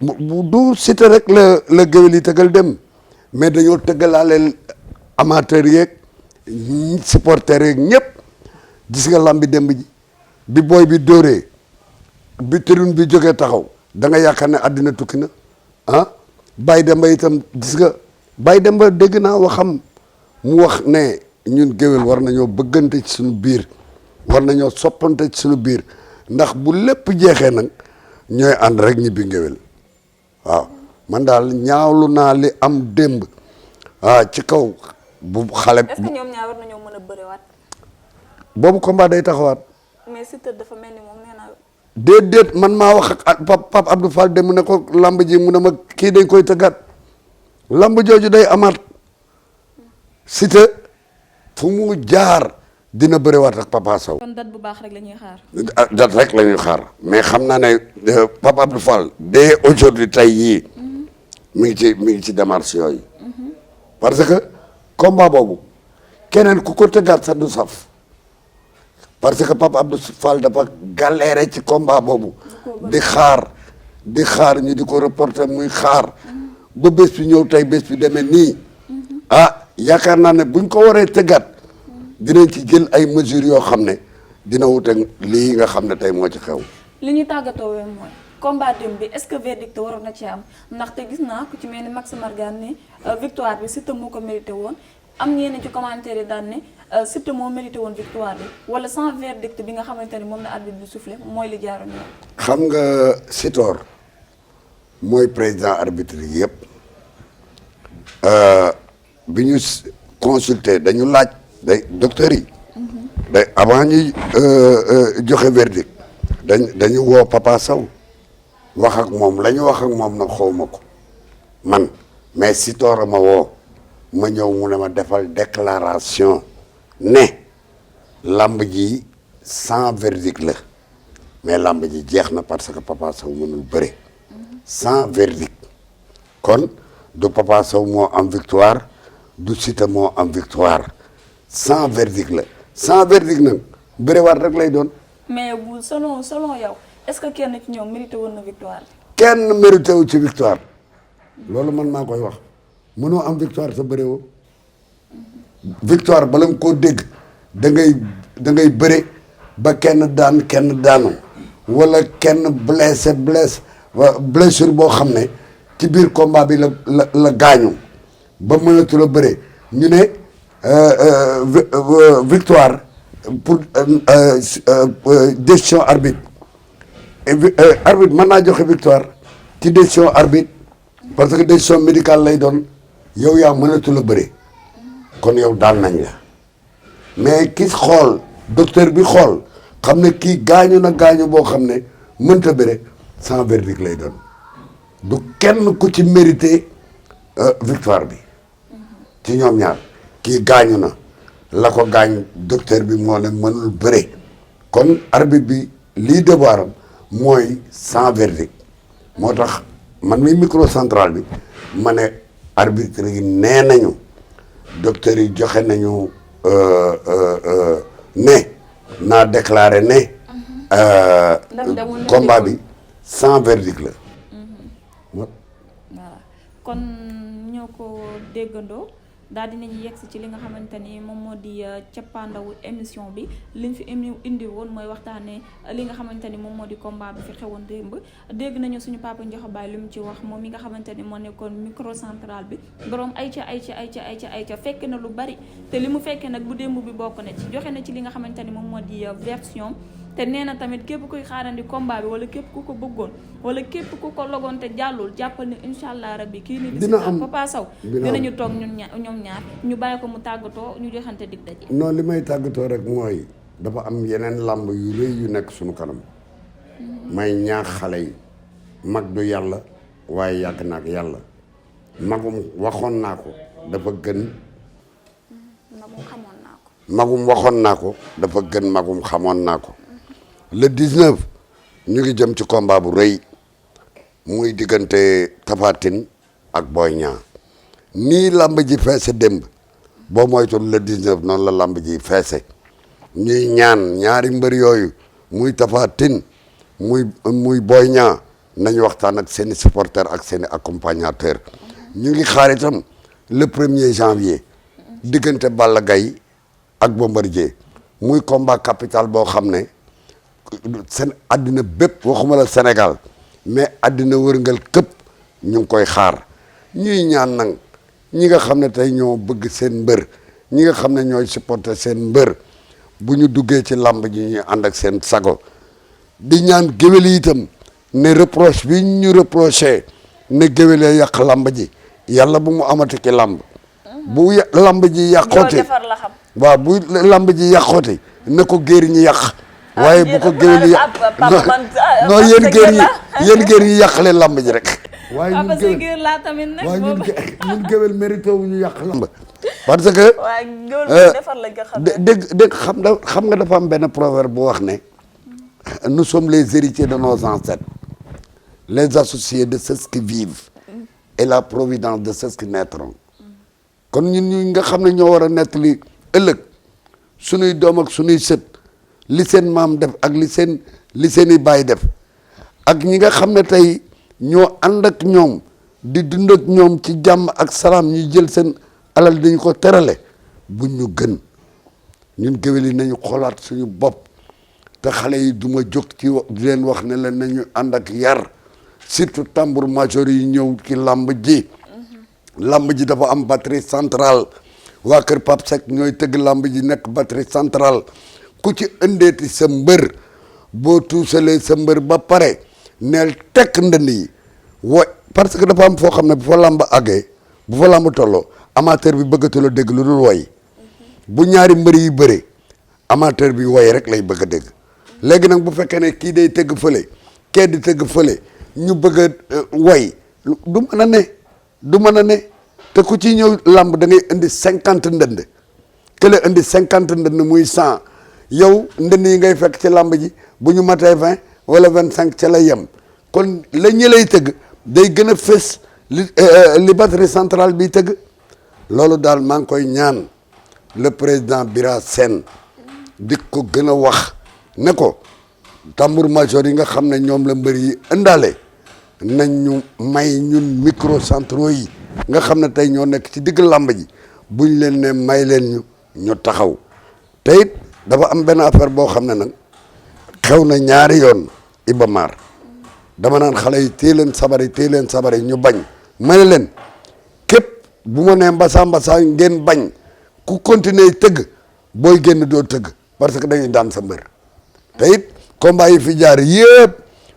du Siteu rek la géwél yi tëggal dem mais dañoo tëggalaaleel amateurs yeeg supporters yeeg ñëpp gis nga lambi démb ji bi booy bi dóoree bi tribune bi jógee taxaw da nga yaakaar ne àddina tukki na ah Baye Demba itam gis nga Baye Demba dégg naa waxam mu wax ne ñun géwél war nañoo bëggante ci suñu biir war nañoo soppante ci suñu biir ndax bu lépp jeexee nag ñooy ànd rek ñibbi ngéwél waaw man daal ñaawlu naa li am démb ci kaw bu xale. est-ce que ñoom ñaar war nañoo mën a bëriwaat. boobu combat day taxawaat. mais Siteu dafa mel ni moom nee na. déedéet man maa wax ak Pape Abdou Fall de mu ne ko lamb ji mu ne ma kii dañ koy tëggaat lamb jooju day amaat Siteu fu mu jaar dina bëriwaat ak Papa Sow. kon date bu baax rek la ñuy xaar. date rek la ñuy xaar mais xam naa ne Pape Abdou Fall dès aujourd'hui tey yii mi ngi ci démarche yooyu parce que combat boobu keneen ku ko tëggaat sax du saf parce que Pape Abdou Fall dafa galéré ci combat boobu di xaar ñu di ko reporter muy xaar ba bés bi ñëw tey bés bi demee nii yaakaar naa ne buñ ko waree tëggaat dinañ ci jël ay mesures yoo xam ne dina wute lii nga xam ne tey moo ci xew. li ñu tàggatoo wee mooy combat démb bi est-ce que verdict waroon na ci am ndaxte gis naa ku ci mel ni Max Margan ne victoire bi Siteu moo ko mérité woon am ñeneen ci commentaire yi daan ne Siteu moo mérité woon victoire bi wala sans verdict bi nga xamante ni moom la arbitre bi soufflé mooy li jaaroon yoon. xam nga Sitor mooy président arbitre yi yëpp bi ñu consulter dañu laaj. day docteur yi day avant ñuy joxe verdict dañu woo Papa Sow wax ak moom la ñu wax ak moom nag xawma ko man mais Sitor ma woo ma ñëw mu ne ma defal déclaration ne lamb ji sans verdict la mais lamb ji jeex na parce que Papa Sow mënul bëre sans verdict kon du Papa Sow moo am victoire du Siteu moo am victoire sans verdict la sans verdict nag bëriwaat rek lay doon. mais bu selon yow est-ce que kenn ci ñoom mérité woon na victoire. kenn mérité wu ci victoire loolu man maa koy wax mënoo am victoire sa bëriwoo victoire bala nga koo dégg da ngay bëre ba kenn daan kenn daanu wala kenn blessure boo xam ne ci biir combat bi la gaañu ba mënatu la bëre ñu ne. Victoire pour décision arbitre arbitre mën naa joxe victoire ci décision arbitre parce que décision médicale lay doon yow yaa mënatu la bëre kon yow daan nañ la mais ki xool docteur bi xool xam ne kii gaañu na gaañu boo xam ne mënta bëre sans verdict lay doon du kenn ku ci mérité victoire bi ci ñoom ñaar. kii gaañu na la ko gaañ docteur bi moo ne mënul bëre kon arbitre bi lii devoiram mooy sans verdict moo tax man mi micro central bi ma ne arbitre yi nee nañu docteur yi joxe nañu ne naa déclaré ne combat bi sans verdict la voilà kon ñoo ko déggandoo daal dinañu yegsi ci li nga xamante ni moom moo di cappaandawu émission bi liñ fi indi woon mooy waxtaanee li nga xamante ni moom moo di combat bi fi xewoon démb dégg nañu suñu papa Ndiokha Baye lu mu ci wax moom mi nga xamante ni moo nekkoon micro central bi borom ay ca fekk na lu bari te li mu fekkee nag bu démb bi bokk na ci joxe na ci li nga xamante ni moom moo di version te nee na tamit képp kuy xaarandi combat bi wala képp ku ko bëggoon wala képp ku ko logoon te jàllul jàppal ne incha allah rabbi kii ni di Papa Sow dinañu toog ñoom ñaar ñu bàyyi ko mu tàggatoo ñu joxante dig daje. non li may tàggatoo rek mooy dafa am yeneen làmb yu rëy yu nekk suñu kanam may ñaax xale yi mag du yàlla waaye yàgg na ak yàlla magum waxoon naa ko dafa gën magum waxoon naa ko dafa gën magum xamoon naa ko le 19 ñu ngi jëm ci combat bu rëy muy diggante Tapha Tine ak Boy Niang nii làmb ji feese démb boo moytul le 19 noonu la làmb ji feese ñuy ñaan ñaari mbër yooyu muy Tapha Tine muy Boy Niang nañu waxtaan ak seen i supporters ak seen i accompagnateurs ñu ngi xaar itam le 1er janvier diggante Balla Gaye ak Bombardier muy combat capital boo xam ne seen àddina bépp waxuma la Sénégal mais àddina wërngal këpp ñu ngi koy xaar ñuy ñaan nag ñi nga xam ne tey ñoo bëgg seen mbër ñi nga xam ne ñooy supporter seen mbër bu ñu duggee ci làmb ji ñuy ànd ak seen sago di ñaan géwél yi itam ne reproche bi ñu reproché ne géwél yi yàq làmb ji yàlla bu mu amati ci làmb bu làmb ji yàqooti waaw bu làmb ji yàqooti na ko géer ñi yàq waaye bu ko géwél yi non yéen géer yi yàq leen làmb ji rek waaye ñun géwél mérité wu ñu yàq làmb parce que dégg xam nga dafa am benn proverbe bu wax ne nous sommes les héritiers de nos ancêtres les associés de ceux qui vivent et la providence de ceux qui naîtront kon ñun ñu nga xam ne ñoo war a nettali ëllëg sunuy doom ak sunuy sët li seen maam def ak li seen i baay def ak ñi nga xam ne tey ñoo ànd ak ñoom di dund ak ñoom ci jàmm ak salaam ñuy jël seen alal dañu ko terale buñ ñu gën ñun géwél yi nañu xoolaat suñu bopp te xale yi duma jóg ci di leen wax ne leen nañu ànd ak yar surtout tambour major yi ñëw ci làmb ji làmb ji dafa am batterie centrale waa kër Pape Seck ñooy tëgg làmb ji nekk batterie centrale ku ci ëndeeti sa mbër boo tuusalee sa mbër ba pare neel tekk ndënd yi parce que dafa am foo xam ne bu fa làmb àggee bu fa làmb tolloo amateur bi bëggatu la dégg lu dul woy bu ñaari mbër yi bëre amateur bi woy rek lay bëgg a dégg léegi nag bu fekkee ne kii day tëgg fële kee di tëgg fële ñu bëgg a woy du mën a ne te ku ci ñëw làmb da ngay indi 50 ndënd kële indi 50 ndënd muy 100 yow ndënd yi ngay fekk ci làmb ji bu ñu matee 20 wala 25 ca la yem kon la ñi lay tëgg day gën a fës li batterie centrale bi tëgg loolu daal maa ngi koy ñaan le président Bira Sène di ko gën a wax ne ko tambour major yi nga xam ne ñoom la mbër yi ëndaale nañ ñu may ñun micro centraux yi nga xam ne tey ñoo nekk ci digg làmb ji buñ leen ne may leen ñu taxaw te it dafa am benn affaire boo xam ne nag xew na ñaari yoon Iba Mar dama naan xale yi téye leen sabar yi ñu bañ ma ne leen képp bu ma nee mbasa ngeen bañ ku continuer tëgg booy génn doo tëgg parce que dañuy daan sa mbër te it combat yi fi jaar yëpp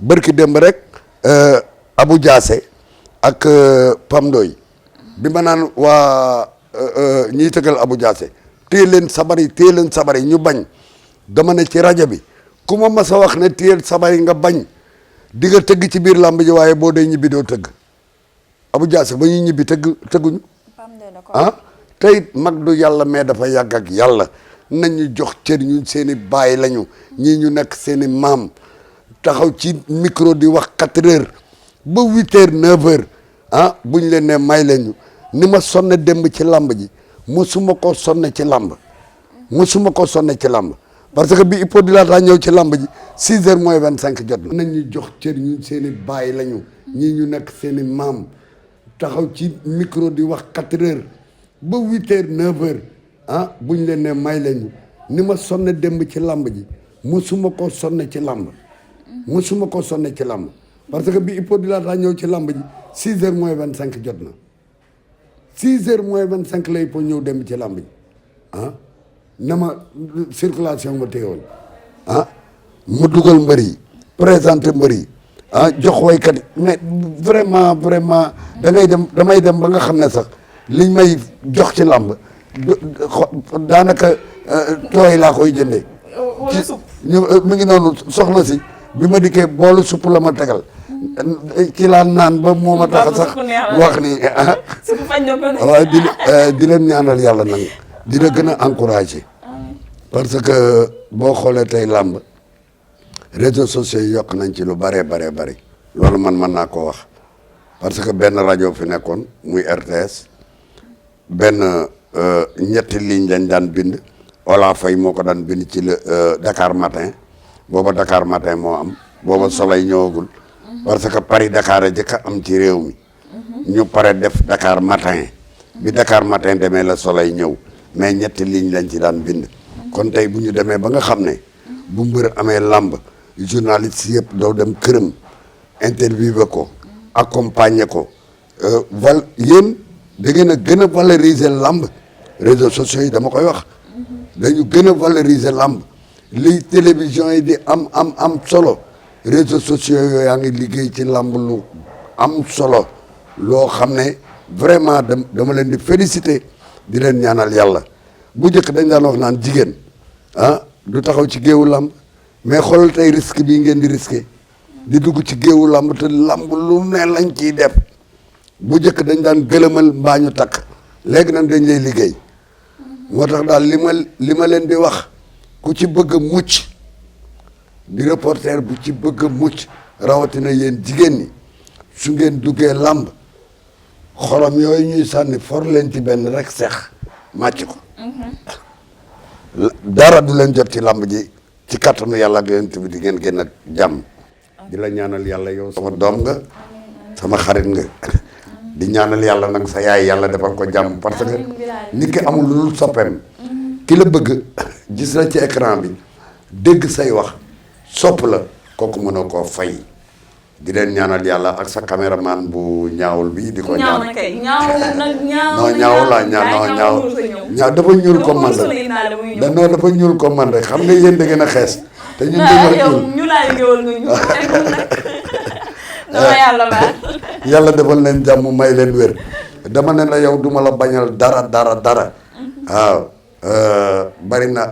bërki démb rek Abou Diassé ak Pam Ndoy bi ma naan waa ñiy tëggal Abou Diassé téye leen sabar yi ñu bañ dama ne ci rajo bi ku ma mas a wax ne téyel sabar yi nga bañ di nga tëgg ci biir làmb ji waaye boo dee ñibbi doo tëgg Abou Diassé ba ñuy ñibbi tëgguñu tey mag du yàlla mais dafa yàgg ak yàlla nañu jox cër ñu seeni baay lañu ñii ñu nekk seeni maam taxaw ci micro di wax 4 heures ba 8 heures 9 heures buñ leen ne may leen ñu ni ma sonne démb ci làmb ji musuma ko sonne ci làmb parce que bi Hippo di laataa ñëw ci làmb ji 6 heures moins 25 jot na nañu jox cër ñu seeni baay lañu ñii ñu nekk seeni maam taxaw ci micro di wax 4 heures ba 8 heures 9 heures buñ leen ne may leen ñu ni ma sonne démb ci làmb ji musuma ko sonne ci làmb parce que bi Hippo di laataa ñëw ci làmb ji 6 heures moins 25 jot na 6 heures moins 25 la Hippo ñëw démb ci làmb ji na ma circulation ma téyewoon mu dugal mbër yi présenté mbër yi jox waykat yi mais vraiment damay dem ba nga xam ne sax liñ may jox ci làmb daanaka tooy laa koy jëndee. wala supp mi ngi noonu soxna si bi ma dikkee boolu supp la ma tegal. ci laa naan ba moo ma tax sax wax ni waaye di leen ñaanal yàlla nag dina gën a encouragé parce que boo xoolee tey làmb réseaux sociaux yi yokk nañ ci lu bëree bëri loolu mën naa ko wax parce que benn rajo fi nekkoon muy RTS benn ñetti ligne lañ daan bind Ola Faye moo ko daan bind ci le Dakar Matin booba Dakar Matin moo am booba Soleil ñëwagul parce que Paris Dakar a jëkk a am ci réew mi. ñu pare def Dakar matin. bi Dakar matin demee la Soleil ñëw mais ñetti ligne lañ ci daan bind. kon tey bu ñu demee ba nga xam ne. bu mbër amee làmb journaliste yëpp doo dem këram interviewé ko accompagner ko yéen da ngeen a gën a valoriser làmb réseaux sociaux yi dama koy wax dañu gën a valoriser làmb li télévision yi di am solo réseaux sociaux yooyu yaa ngi liggéey ci làmb lu am solo loo xam ne vraiment dama leen di féliciter di leen ñaanal yàlla bu njëkk dañ daan wax naan jigéen du taxaw ci géewu làmb mais xoolal tey risque bii ngeen di risqué di dugg ci géewu làmb te làmb lu ne lañ ciy def bu njëkk dañ daan gëlëmal mbaa ñu takk léegi nag dañ lay liggéey moo tax daal li ma leen di wax ku ci bëgg a mucc di reporter bu ci bëgg a mucc rawatina yéen jigéen ñi su ngeen duggee làmb xorom yooyu ñuy sànni for leen ci benn rek seex màcc ko dara du leen jot ci làmb ji ci kattanu yàlla ak yonent bi di ngeen génn ak jàmm di la ñaanal yàlla yow sama doom nga sama xarit nga di ñaanal yàlla nag sa yaay yàlla defal ko jàmm parce que nit ki amul lu dul soppeem ki la bëgg gis la ci écran bi dégg say wax sopp la kooku mënoo koo fay di leen ñaanal yàlla ak sa caméraman bu ñaawul bi di ko ñaan ñaaw dafa ñuul ko man rek non dafa ñuul ko man rek xam nga yéen da ngeen a xees te ñun dañoo ñuul yàlla defal leen jàmm may leen wér dama ne la yow duma la bañal dara waaw bari na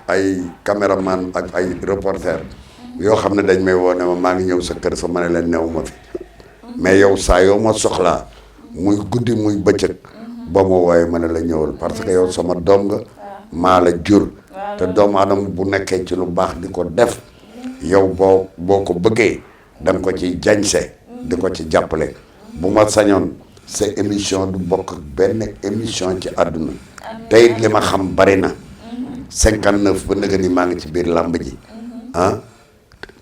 ay caméraman ak ay reporter yoo xam ne dañ may woo ne ma maa ngi ñëw sa kër sa ma ne leen new ma fi mais yow saa yoo ma soxlaa muy guddi muy bëccëg boo ma wooyee ma ne la ñëwal parce que yow sama doom nga maa la jur te doomu aadama bu nekkee ci lu baax di ko def yow boo ko bëggee da nga ko ci jañse di ko ci jàppale bu ma sañoon sa émission du bokk benn émission ci àdduna tey li ma xam bari na 59 ba nëga ni maa ngi ci biir làmb ji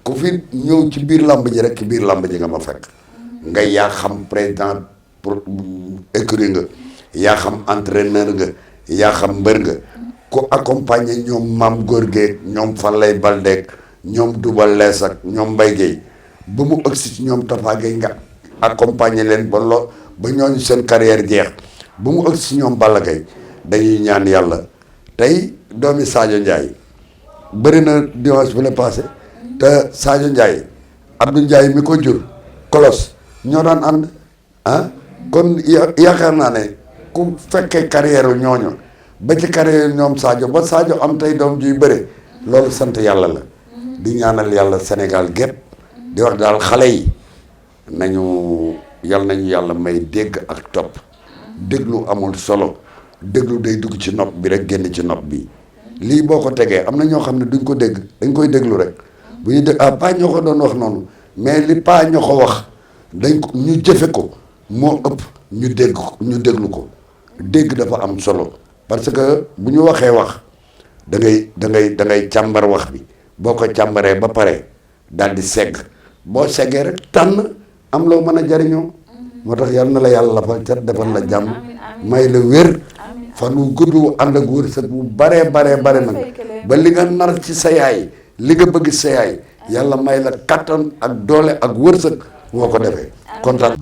ku fi ñëw ci biir làmb ji rek ci biir làmb ji nga ma fekk nga yaa xam président pour écurie nga yaa xam entraîneur nga yaa xam mbër nga ku accompagner ñoom Maam Góor Gueye ñoom Fallay Baldeek ñoom Dubal Lees ak ñoom Mbaye Gueye ba mu ëgsi ci ñoom Tafa Gueye nga accompagner leen ba ñooñu seen carrière jeex ba mu ëgsi ci ñoom Balla Gaye dañuy ñaan yàlla tey doomi Sadio Ndiaye bëri na dimanche bu la passé te Sadio Ndiaye Abdou Ndiaye mi ko jur kolos ñoo daan ànd kon yaakaar naa ne ku fekkee carrière ñooñu ba ci carrière ñoom Sadio ba Sadio am tey doom juy bëre loolu sant yàlla la di ñaanal yàlla Sénégal gépp di wax daal xale yi nañu yàlla may dégg ak topp déglu amul solo déglu day dugg ci nopp bi rek génn ci nopp bi lii boo ko tegee am na ñoo xam ne duñ ko dégg dañ koy déglu rek bu ñu dégg paa ñoo ko doon wax noonu mais li paa ñoo ko wax ñu jëfe ko moo ëpp ñu déglu ko dégg dafa am solo parce que bu ñu waxee wax da ngay càmbar wax bi boo ko càmbaree ba pare daal di segg boo seggee rek tànn am loo mën a jariñoo moo tax yal na la yàlla lafal cat defal la jàmm may la wér fan wu gudd wu ànd ak wërsëg bu bare nag ba li nga nar ci sa yaay li nga bëgg sa yaay yàlla may la kattan ak doole ak wërsëg moo ko defee kontaan